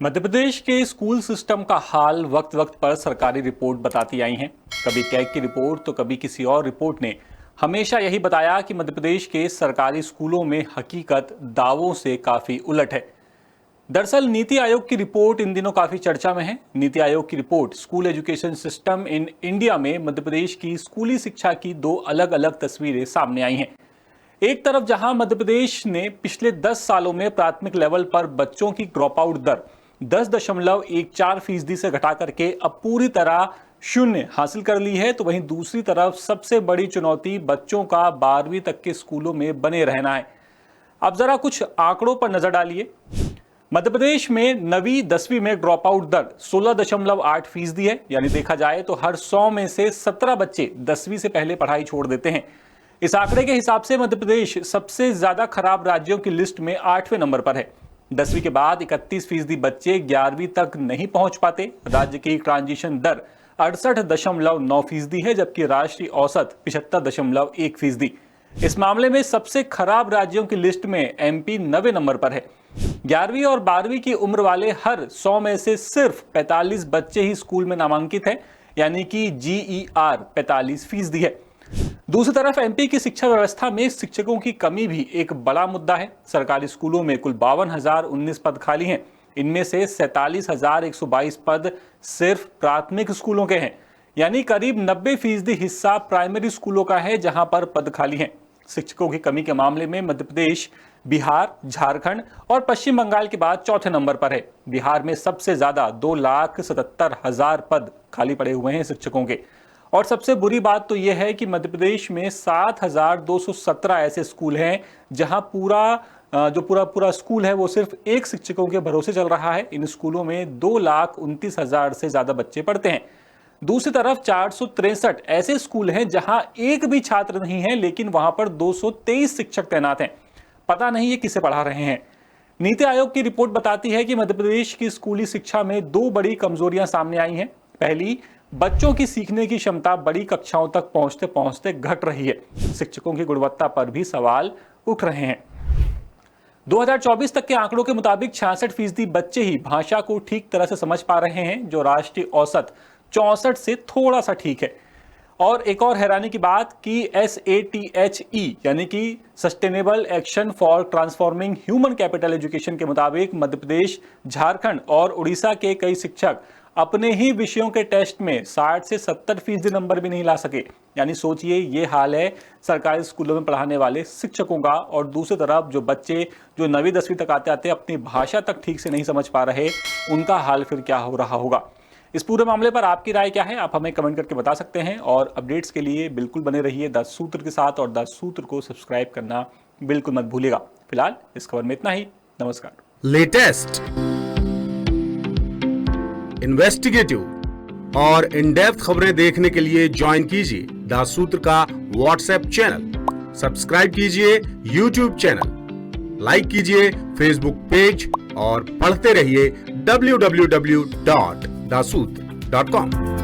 मध्य प्रदेश के school system का हाल वक्त वक्त पर सरकारी रिपोर्ट बताती आई हैं। कभी कैग की रिपोर्ट तो कभी किसी और रिपोर्ट ने हमेशा यही बताया कि मध्य प्रदेश के सरकारी स्कूलों में हकीकत दावों से काफी उलट है। दरअसल नीति आयोग की रिपोर्ट इन दिनों काफी चर्चा में है। नीति आयोग की report school education system in India में मध्य प्रदेश की स्कूली शिक्षा की दो अलग अलग तस्वीरें सामने आई हैं। एक तरफ जहां मध्य प्रदेश ने पिछले 10 सालों में प्राथमिक लेवल पर बच्चों की ड्रॉप आउट दर 10.14% से घटा करके अब पूरी तरह शून्य हासिल कर ली है, तो वहीं दूसरी तरफ सबसे बड़ी चुनौती बच्चों का 12वीं तक के स्कूलों में बने रहना है। अब जरा कुछ आंकड़ों पर नजर डालिए। मध्य प्रदेश में 9वीं 10वीं में ड्रॉप आउट दर 16.8% है, यानी देखा जाए तो हर 100 में से 17 बच्चे 10वीं से पहले पढ़ाई छोड़ देते हैं। इस आंकड़े के हिसाब से मध्य प्रदेश सबसे ज्यादा खराब राज्यों की लिस्ट में 8वें नंबर पर है। 10वीं के बाद 31% बच्चे 11वीं तक नहीं पहुंच पाते। राज्य की ट्रांजिशन दर 68.9% है, जबकि राष्ट्रीय औसत 75.1%। इस मामले में सबसे खराब राज्यों की लिस्ट में एमपी 9वें नंबर पर है। 11वीं और 12वीं की उम्र वाले हर 100 में से सिर्फ 45 बच्चे ही स्कूल में नामांकित हैं, यानी कि GER 45% है। दूसरी तरफ एमपी की शिक्षा व्यवस्था में शिक्षकों की कमी भी एक बड़ा मुद्दा है। सरकारी स्कूलों में कुल 52,019 पद खाली हैं। इनमें से 47,122 पद सिर्फ प्राथमिक स्कूलों के हैं, यानी करीब 90% हिस्सा प्राइमरी स्कूलों का है जहां पर पद खाली हैं। शिक्षकों की कमी के मामले में मध्य प्रदेश बिहार, झारखंड और पश्चिम बंगाल के बाद चौथे नंबर पर है। बिहार में सबसे ज्यादा 2,77,000 पद खाली पड़े हुए हैं शिक्षकों के। और सबसे बुरी बात तो यह है कि मध्य प्रदेश में 7,217 ऐसे स्कूल हैं जहां पूरा स्कूल है वो सिर्फ एक शिक्षकों के भरोसे चल रहा है। इन स्कूलों में 2,29,000 से ज्यादा बच्चे पढ़ते हैं। दूसरी तरफ 463 ऐसे स्कूल हैं जहां एक भी छात्र नहीं है, लेकिन वहां पर 223 शिक्षक तैनात हैं। पता नहीं ये किसे पढ़ा रहे हैं। नीति आयोग की रिपोर्ट बताती है कि मध्य प्रदेश की स्कूली शिक्षा में दो बड़ी कमजोरियां सामने आई हैं। पहली, बच्चों की सीखने की क्षमता बड़ी कक्षाओं तक पहुंचते पहुंचते घट रही है। शिक्षकों की गुणवत्ता पर भी सवाल उठ रहे हैं। 2024 तक के आंकड़ों के मुताबिक 66% बच्चे ही भाषा को ठीक तरह से समझ पा रहे हैं, जो राष्ट्रीय औसत 64 से थोड़ा सा ठीक है। और एक और हैरानी की बात कि SATHE यानी कि sustainable action for transforming human capital education के मुताबिक मध्य प्रदेश, झारखंड और उड़ीसा के कई शिक्षक अपने ही विषयों के टेस्ट में 60 से 70% नंबर भी नहीं ला सके। यानी सोचिए, ये हाल है सरकारी स्कूलों में पढ़ाने वाले शिक्षकों का। और दूसरी तरफ जो बच्चे जो 9वीं 10वीं तक आते आते अपनी भाषा तक ठीक से नहीं समझ पा रहे, उनका हाल फिर क्या हो रहा होगा। इस पूरे मामले पर आपकी राय क्या है, आप हमें कमेंट करके बता सकते हैं। और अपडेट्स के लिए बिल्कुल बने रहिए द सूत्र के साथ, और द सूत्र को सब्सक्राइब करना बिल्कुल मत भूलिएगा। फिलहाल इस खबर में इतना ही। नमस्कार। लेटेस्ट, इन्वेस्टिगेटिव और इन डेप्थ खबरें देखने के लिए ज्वाइन कीजिए द सूत्र का व्हाट्सएप चैनल, सब्सक्राइब कीजिए यूट्यूब चैनल, लाइक कीजिए फेसबुक पेज और पढ़ते रहिए www.dasootra.com।